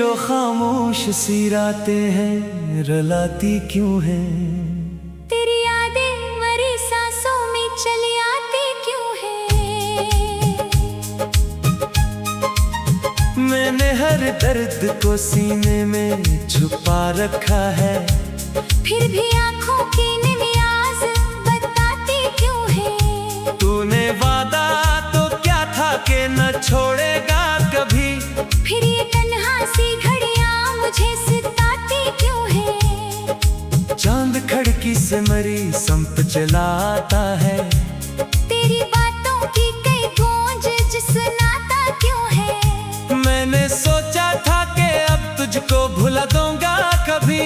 जो खामोश सी रातें हैं रुलाती क्यों हैं? तेरी यादें मरी सांसों में चली आती क्यों है? मैंने हर दर्द को सीने में छुपा रखा है, फिर भी आंखों की नियाज बताती क्यों है? तूने वादा तो क्या था कि न छोड़ेगा कभी, फिर ये तन्हा सी घड़ियां मुझे सताती क्यों है? चांद खिड़की से मरी संप जलाता है, तेरी बातों की कई गूंज सुनाता क्यों है? मैंने सोचा था कि अब तुझको भुला दूंगा कभी,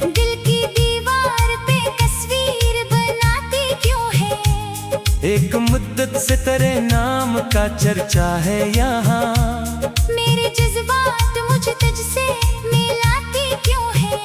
दिल की दीवार पे तस्वीर बनाती क्यों है? एक मुद्दत से तेरे नाम का चर्चा है यहाँ, मेरे जज्बात मुझ तुझसे मिलाती क्यों है?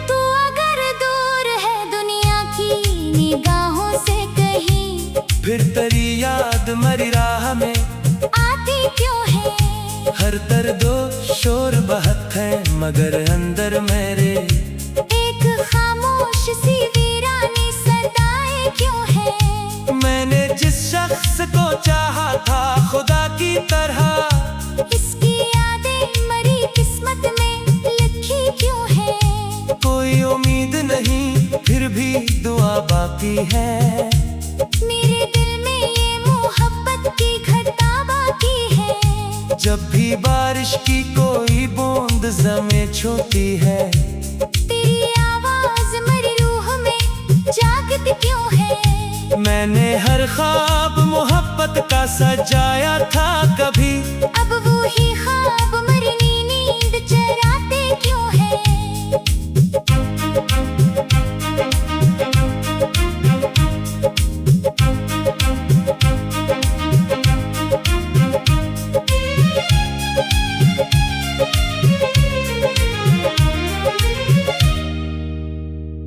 तू अगर दूर है दुनिया की निगाहों से कहीं, फिर तेरी याद मरी राह में आती क्यों है? हर दर्दो शोर बहत है मगर अंदर मेरे, एक खामोश सी वीरानी सदाएं क्यों है? मैंने जिस शख्स को चाहा था खुदा की तरह, इसकी यादें मरी किस्मत में लिखी क्यों है? कोई उम्मीद नहीं फिर भी दुआ बाकी है, मेरे दिल में ये मोहब्बत की घटा बाकी है। जब भी बारिश की कोई बूंद ज़मीं छूती है, तेरी आवाज मरी रूह में जागती क्यों है? मैंने हर ख्वाब मोहब्बत का सजाया था कभी, अब वो ही ख्वाब मरी नींद चराते क्यों है?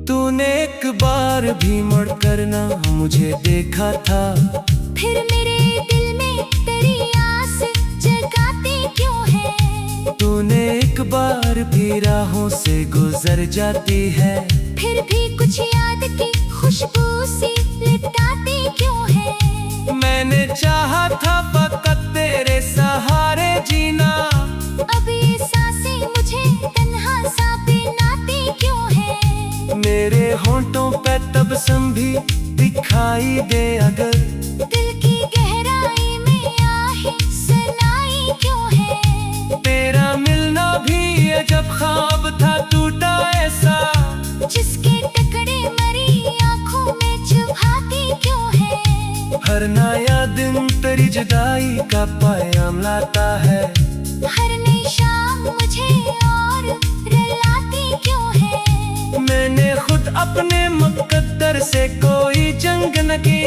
तूने एक बार भी मुड़ कर ना मुझे देखा था, फिर मेरे दिल में तेरी आस जगाती क्यों है? तूने एक बार भी राहों से गुजर जाती है, फिर भी कुछ याद की खुशबू सी लिटाती क्यों है? मैंने चाहा था फकत तेरे सहारे जीना, अब ये सांसें मुझे तन्हा सा पिनाती क्यों है? मेरे होंठों पे तबस्सुम भी दिखाई दे अगर, दिल की गहराई में आहें सुनाई क्यों है? तेरा मिलना भी अजब ख्वाब था टूटा ऐसा, जिसके टुकड़े मरी आंखों में चुभाती क्यों है? हर नया दिन तेरी जुदाई का पैगाम लाता है, हर नई शाम मुझे और रुलाती क्यों है? मैंने खुद अपने मुकद्दर से कोई जंग न की,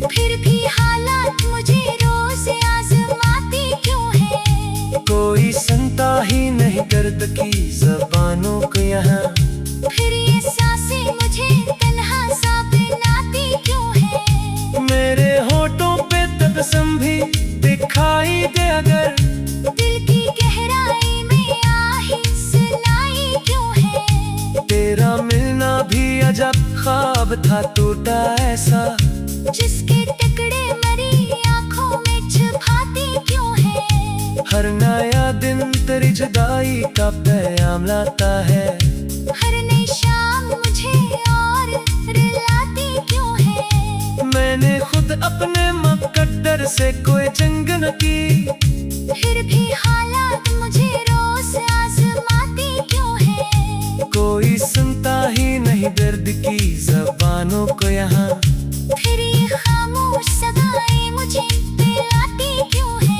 फिर भी हालात मुझे रोज आजमाती क्यों है? कोई सुनता ही नहीं दर्द की ज़बानों को यहाँ, फिर ये सांसें मुझे तन्हा सा पिनाती क्यों है? मेरे होठों पे तबस्सुम भी दिखाई दे अगर, दिल की गहराई में आहें सुनाई क्यों है? तेरा मिलना भी अजब ख्वाब था टूटा ऐसा, जिसके टुकड़े मरी आंखों में छुपाती क्यों है? हर नया दिन तेरी जुदाई का पैगाम लाता है, हर नई शाम मुझे और रुलाती क्यों है? मैंने खुद अपने मुकद्दर से कोई जंग न की, फिर भी हालात मुझे रोज आजमाती क्यों है? कोई सुनता ही नहीं दर्द की ज़बानों को यहाँ, फिर ये खामोश सदाएं मुझे पिलाती क्यों है?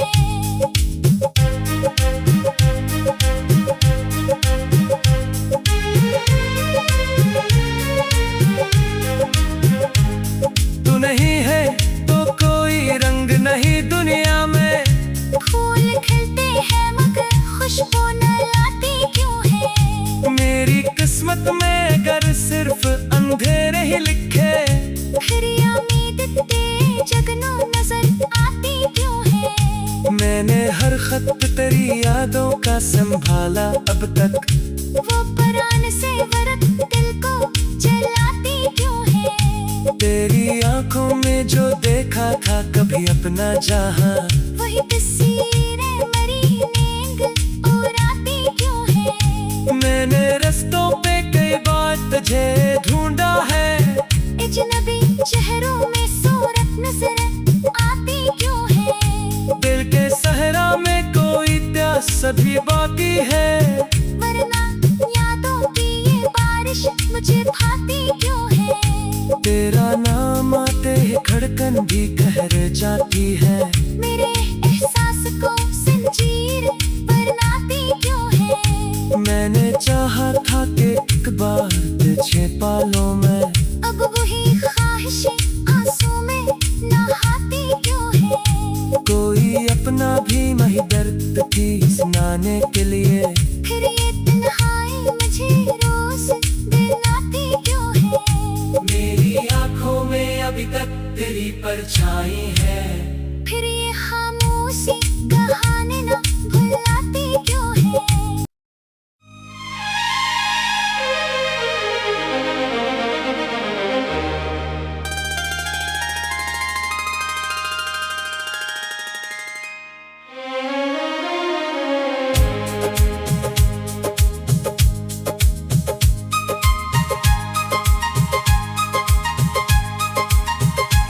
तू नहीं है तो कोई रंग नहीं दुनिया में, फूल खिलते हैं मगर खुशबू न किस्मत में अगर सिर्फ अंधेरे ही लिखे, फिर ये उम्मीद तेरे जगनों नजर आती क्यों है? मैंने हर खत तेरी यादों का संभाला अब तक, वो परान से वरक दिल को जलाती क्यों है? तेरी आंखों में जो देखा था कभी अपना जहां, वही तस्वीरें मरी नींद और आती क्यों है? मैंने रस्तों पे कई बार तुझे ढूंढा है, अजनबी चेहरों में सूरत नजर आती क्यों है? दिल के सहरा में कोई प्यास अभी बाकी है, वरना यादों की ये बारिश मुझे भाती क्यों है? तेरा नाम आते ही धड़कन भी ठहर जाती है, मेरे एहसास को जंजीर बनाती क्यों है? मैंने चाहा था कि एक बार तुझे पालूं मैं, अब वही ख्वाहिशें आंसू में नहाती क्यों है? कोई अपना भी नहीं दर्द थी सुनाने के लिए, फिर ये तन्हाई मुझे रोज दिलाती क्यों है? मेरी आंखों में अभी तक तेरी परछाई है, फिर ये खामोशी कहानी ना भुलाती क्यों है?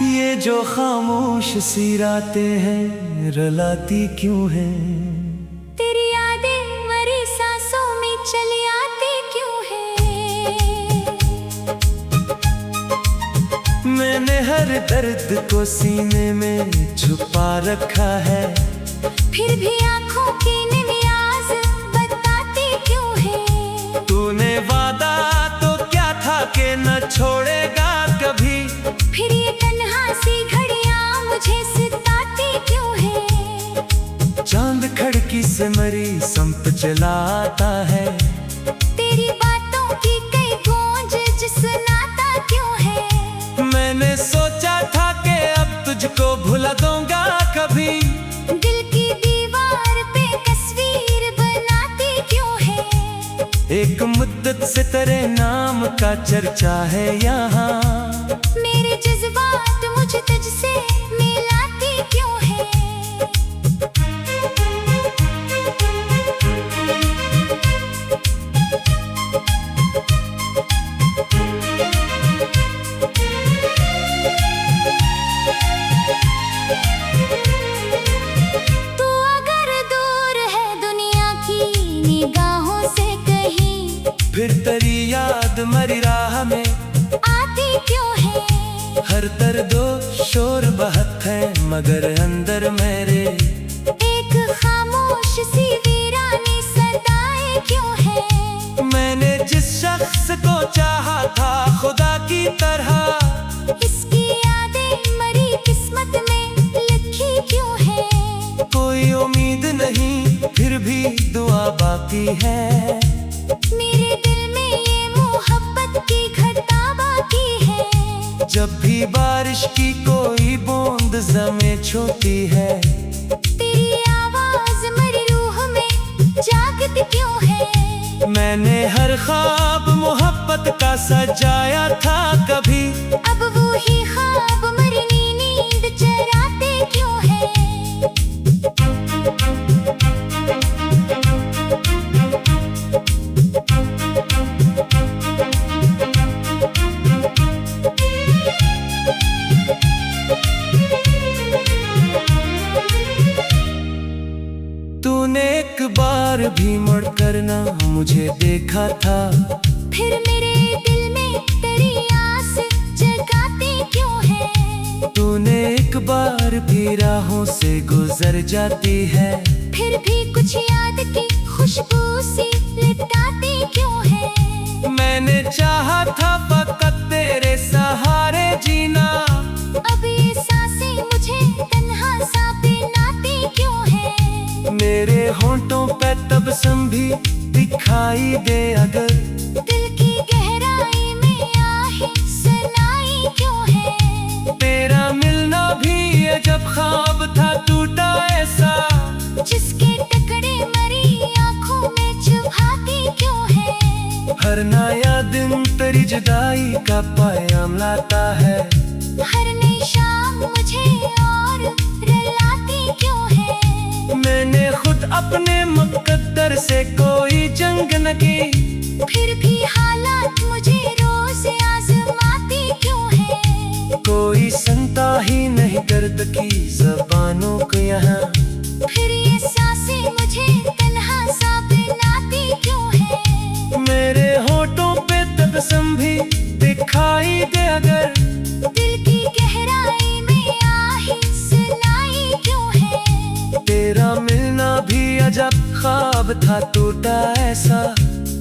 ये जो खामोश सी रातें हैं रुलाती क्यों हैं? तेरी यादें मरी सांसों में चली आती क्यों है? मैंने हर दर्द को सीने में छुपा रखा है, फिर भी आंखों की नियाज बताती क्यों है? तूने वादा तो क्या था कि न छोड़ेगा कभी, फिर ये तन्हा सी घड़ियां मुझे सताती क्यों है? चांद खिड़की से मरी संप जलाता है, तेरी बातों की कई गूंज सुनाता क्यों है? मैंने सोचा था कि अब तुझको भुला दूंगा कभी, दिल की दीवार पे तस्वीर बनाती क्यों है? एक मुद्दत से तेरे नाम का चर्चा है यहाँ, मेरे जज्बात मुझे तुझसे मिलाती क्यों है? तू अगर दूर है दुनिया की निगाहों से कहीं, फिर तेरी याद मरी राह में आती क्यों है? हर दर्दो शोर बहत है मगर अंदर मेरे, एक खामोश सी वीरानी सदाएं क्यों है? मैंने जिस शख्स को चाहा था खुदा की तरह, इसकी यादें मरी किस्मत में लिखी क्यों है? कोई उम्मीद नहीं फिर भी दुआ बाकी है, मेरे दिल में ये मोहब्बत की घटा बाकी है, जब भी बारिश की कोई बूंद ज़मीं छूती है, तेरी आवाज मेरी रूह में जागती क्यों है? मैंने हर ख्वाब मोहब्बत का सजाया था कभी, अब वो ही ख्वाब मेरी नींद चराते क्यों है? तूने एक बार भी मुड़ कर ना मुझे देखा था, फिर मेरे दिल में तेरी आस जगाती क्यों है? तूने एक बार भी राहों से गुजर जाती है, फिर भी कुछ याद की खुशबू सी लिटाती क्यों है? मैंने चाहा था फकत तेरे सहारे जीना, अब ये सांसें मुझे तन्हा सा पिलाती क्यों है? मेरे होंठों पे तबस्सुम भी दिखाई दे अगर, दिल की गहराई में आहे सनाई क्यों है? तेरा मिलना भी अजब ख्वाब था टूटा ऐसा, जिसके टुकड़े मरी आंखों में चुभाती क्यों है? हर नया दिन तेरी जुदाई का पैगाम लाता है। हर नई शाम मुझे और रुलाती क्यों है? मैंने खुद अपने मुकद्दर से कोई जंग न की, फिर भी हालात मुझे रोज आजमाती क्यों है? कोई सुनता ही नहीं दर्द की ज़बानों को यहाँ। फिर ये सांसें मुझे तन्हा सा बनाती क्यों है? मेरे होठों पे तबस्सुम भी दिखाई दे अगर, दिल की गहराई में आहे सुनाई क्यों है? तेरा मिलना भी अजब ख्वाब था टूटा ऐसा,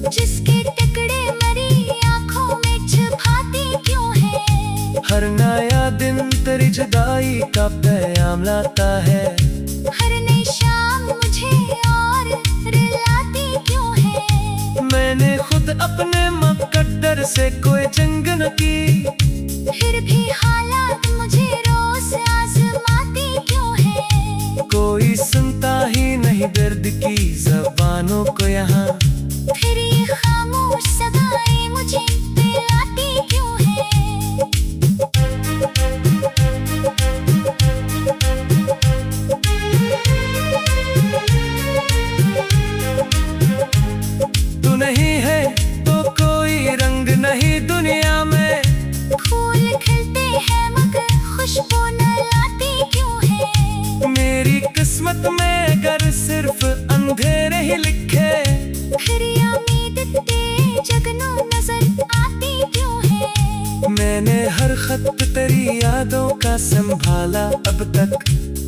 जिसके टुकड़े मरी आंखों में छुपाती क्यों है? हर नया दिन तेरी जुदाई का पैगाम लाता है। हर नई शाम मुझे और रुलाती क्यों है? मैंने खुद अपने मुकद्दर से कोई जंग न की, फिर भी हालात मुझे रोज आजमाती क्यों है? कोई सुनता ही नहीं दर्द की ज़बानों को यहाँ। फिर ये खामोश सदाएं मुझे दिलाती क्यों है? तू नहीं है तो कोई रंग नहीं दुनिया में, फूल खिलते हैं मगर खुशबू न लाती क्यों है? मेरी किस्मत में अगर सिर्फ अंधेरे ही लिखे, फिर ये उम्मीद तेरे जगनू नजर आती क्यों है? मैंने हर खत तेरी यादों का संभाला अब तक,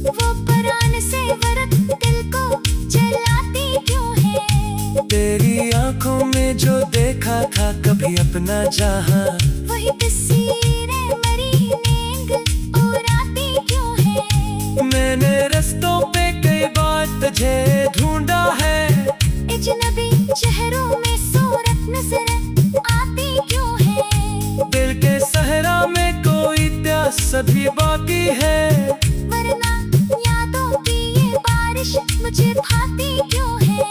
वो परान से वरक दिल को जलाती क्यों है? तेरी आंखों में जो देखा था कभी अपना जहां, वही तस्वीरें मरी नींद उड़ाती क्यों है? मैंने रस्तों पे कई बार तुझे ढूंढा है, अजनबी चेहरों में सूरत नजर आती क्यों है? दिल के सहरा में कोई प्यास अभी बाकी है, वरना यादों की ये बारिश मुझे भाती क्यों है?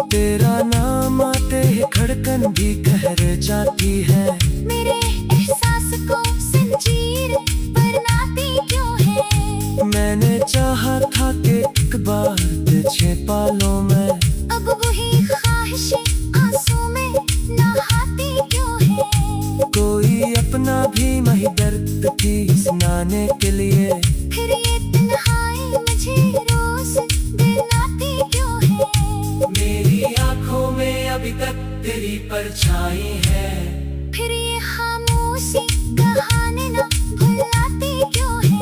तेरा नाम आते ही धड़कन भी ठहर जाती है, मेरे एहसास को जंजीर बनाती क्यों है? मैंने चाहा था कि एक बार तुझे पालूं मैं, अब वही ख्वाहिशें आंसू में नहाती क्यों है? कोई अपना भी नहीं दर्द की सुनाने के लिए, फिर ये तन्हाई मुझे रोज दिलाती क्यों है? मेरी आंखों में अभी तक तेरी परछाई है, फिर ये खामोशी कहानी न भुलाती क्यों है?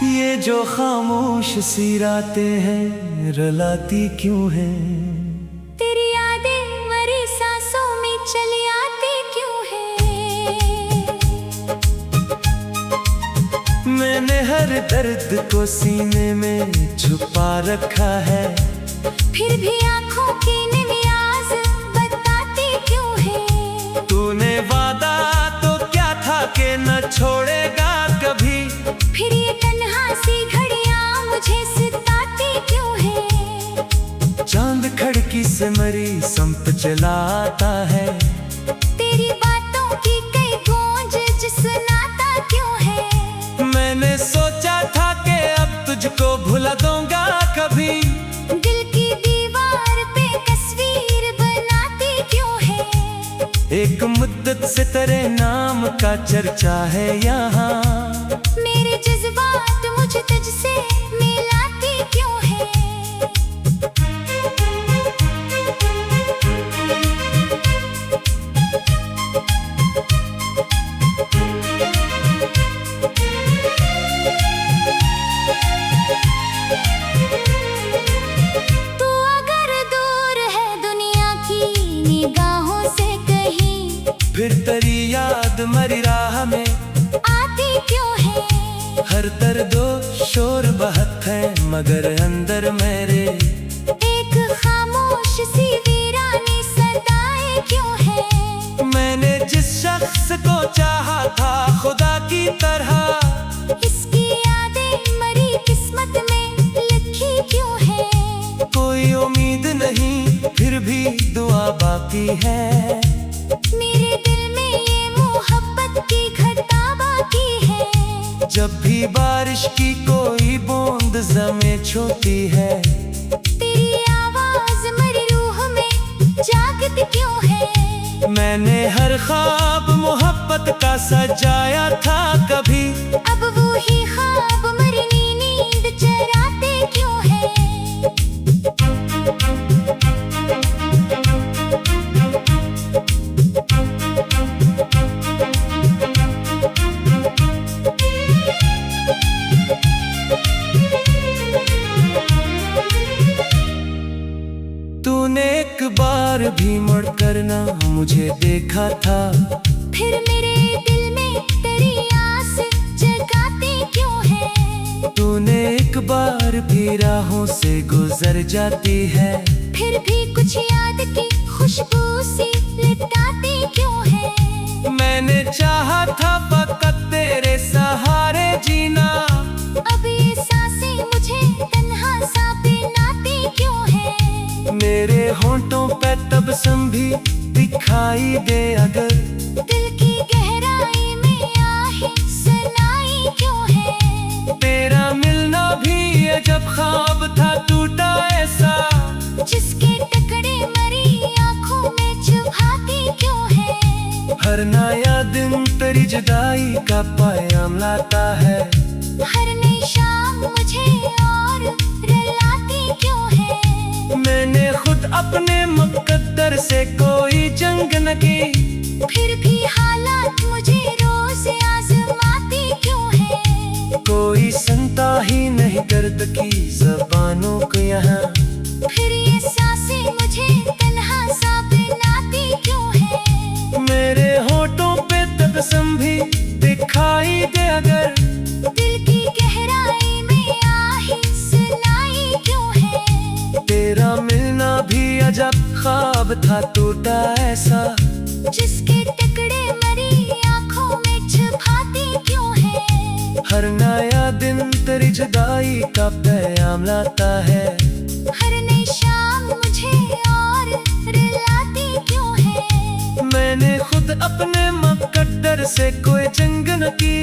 ये जो खामोश सी रातें हैं रुलाती क्यों हैं? तेरी यादें मरी सांसों में चली आती क्यों है? मैंने हर दर्द को सीने में छुपा रखा है, फिर भी आंखों की नियाज बताती क्यों है? तूने वादा तो क्या था कि न छोड़ेगा कभी, फिर ये तन्हा सी घड़ियां मुझे सताती क्यों है? चांद खिड़की से मरी संप जलाता है, तेरी बातों की कई गूंज सुनाता क्यों है? मैंने सोचा था कि अब तुझको भुला दूंगा कभी, दिल की दीवार पे तस्वीर बनाती क्यों है? एक मुद्दत से तेरे नाम का चर्चा है यहाँ, मेरे जज्बात मुझे तुझसे मिलाती क्यों है? फिर तेरी याद मरी राह में आती क्यों है? हर दर्दो शोर बहत है मगर अंदर मेरे एक खामोश सी वीरानी सदाएं क्यों है? मैंने जिस शख्स को चाहा था खुदा की तरह, इसकी यादें मरी किस्मत में लिखी क्यों है? कोई उम्मीद नहीं फिर भी दुआ बाकी है। मेरे दिल में ये मोहब्बत की घटा बाकी है। जब भी बारिश की कोई बूंद ज़मीं छूती है, तेरी आवाज मरी रूह में जागती क्यों है? मैंने हर ख्वाब मोहब्बत का सजाया था कभी, अब वो ही ख्वाब मरी नींद चराते क्यों है? तूने एक बार भी मुड़ कर ना मुझे देखा था, फिर मेरे दिल में तेरी आस जगाते क्यों है? तूने एक बार भी राहों से गुजर जाती है, फिर भी कुछ याद की खुशबू सी लिटाते क्यों है? मैंने चाहा था फकत तेरे सहारे जीना, अब ये सांसें मुझे तन्हा सा पिलाती क्यों है? मेरे होंठों पे तबस्सुम भी दिखाई दे अगर, दिल की गहराई में आहें सुनाई क्यों है? तेरा मिलना भी अजब ख्वाब था टूटा ऐसा, जिसके टुकड़े मरी आंखों में चुभाती क्यों है? हर नया दिन तेरी जुदाई का पैगाम लाता है, हर नई शाम मुझे और रुलाती क्यों है? मैंने खुद अपने मुकद्दर से कोई जंग न की, फिर भी हालात मुझे रोज आजमाती क्यों है? कोई सुनता ही नहीं दर्द की ज़बानों को यहाँ, फिर ये सांसें मुझे तन्हा सा बनाती क्यों है? मेरे होठों पे तबस्सुम भी दिखाई दे अगर, दिल की गहराई में आहें सुनाई क्यों है? तेरा मिलना भी अजब ख्वाब था टूटा ऐसा, जिसके टुकड़े मरी आंखों में छुपाती क्यों है? हर नया दिन तेरी जुदाई का पैगाम लाता है, हर नई शाम मुझे और रुलाती क्यों है? मैंने खुद अपने मुकद्दर से कोई जंग न की,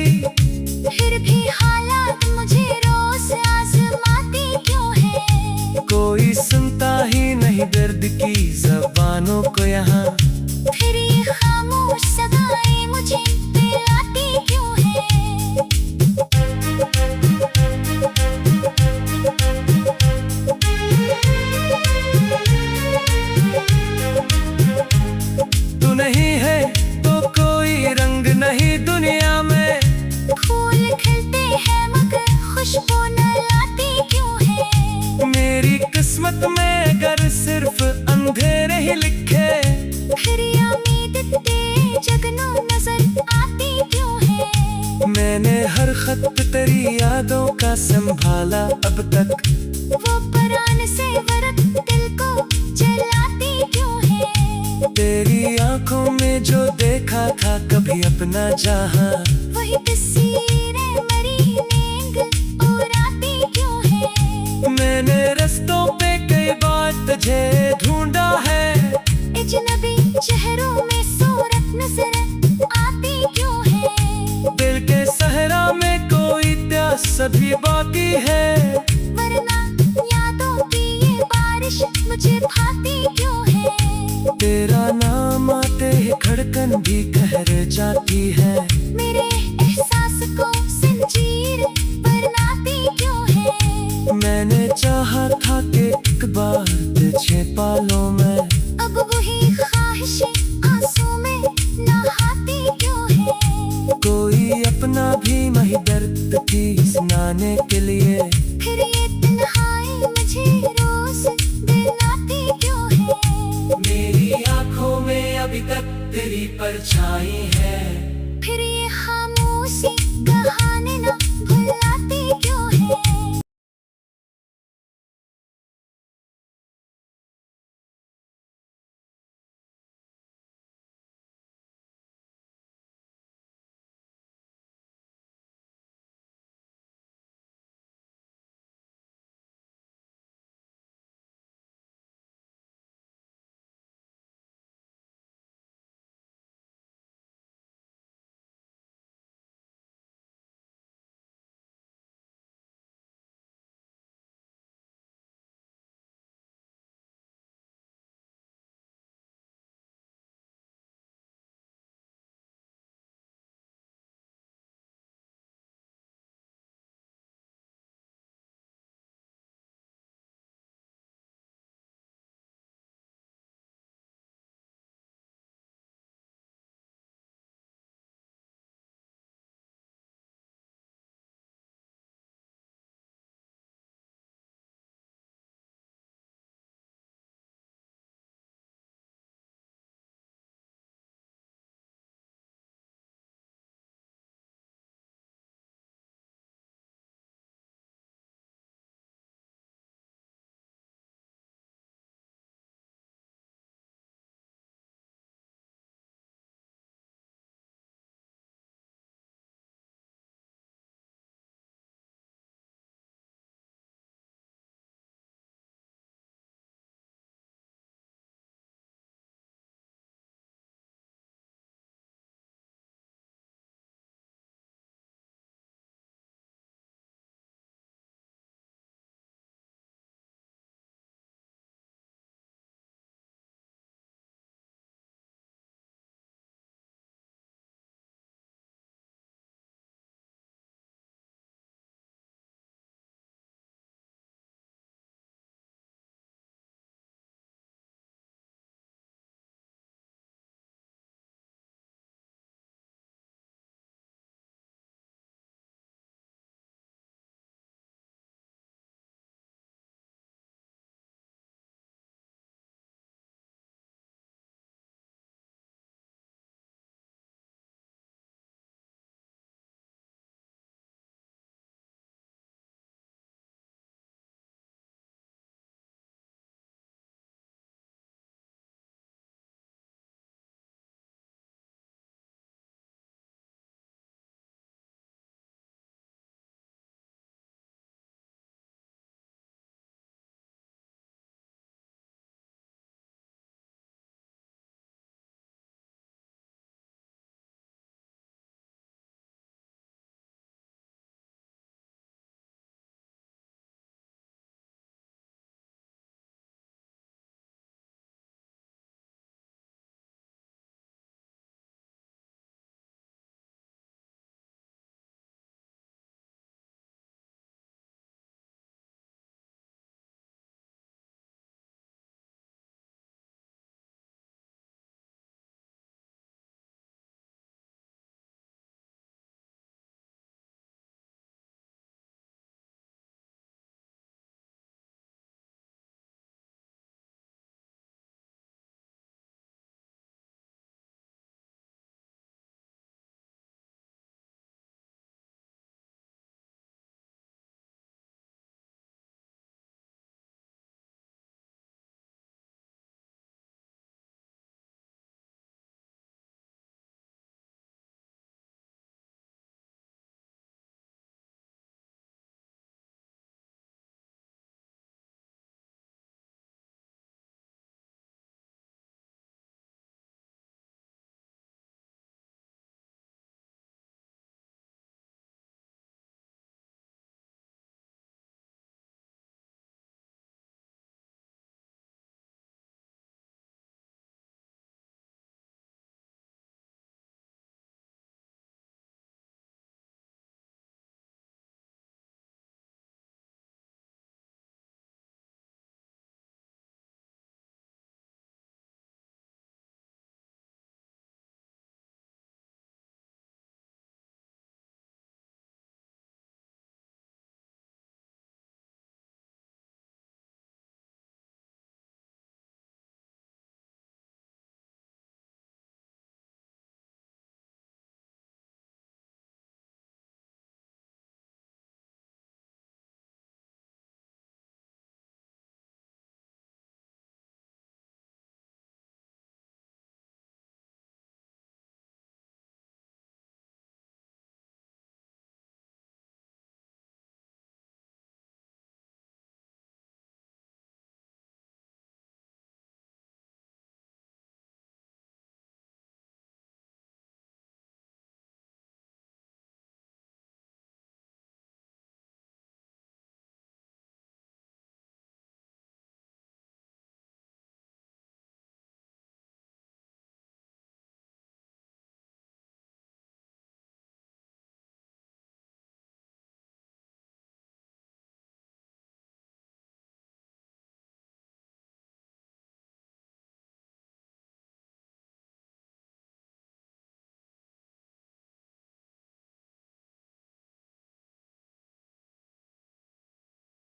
फिर भी हालात मुझे रोज आजमाती क्यों है? कोई सुनता ही नहीं दर्द की ज़बानों को यहाँ, फिर ये खामोश सदाएं मुझे पिलाती क्यों है? तू नहीं है तो कोई रंग नहीं दुनिया में, फूल खिलते हैं मगर खुशबू न लाती क्यों है? मेरी किस्मत में अगर सिर्फ अंधेरे ही लिखे, फिर ये उम्मीद तेरे जगनों नजर आती क्यों है? मैंने हर खत तेरी यादों का संभाला अब तक, वो परान से वरक दिल को जलाती क्यों है? तेरी आंखों में जो देखा था कभी अपना जहां, वही तस्वीरें मरी नींद उड़ाती क्यों है? मैंने रस्तों पे कई बार तुझे ढूंढा है, अजनबी चेहरों में सूरत नजर आती क्यों है? दिल के सहरा में कोई प्यास अभी बाकी है, वरना यादों की ये बारिश मुझे भाती क्यों है? तेरा नाम आते ही धड़कन भी ठहर जाती है, मेरे एहसास को जंजीर बनाती क्यों है? मैंने चाहा था कि एक बार तुझे पालूं मैं, अब वही ख्वाहिशें आंसू में नहाती क्यों है? कोई अपना भी नहीं दर्द की सुनाने के लिए, फिर ये तन्हाई मुझे रोज दिलाती क्यों है? मेरी आंखों में अभी तक तेरी परछाई है।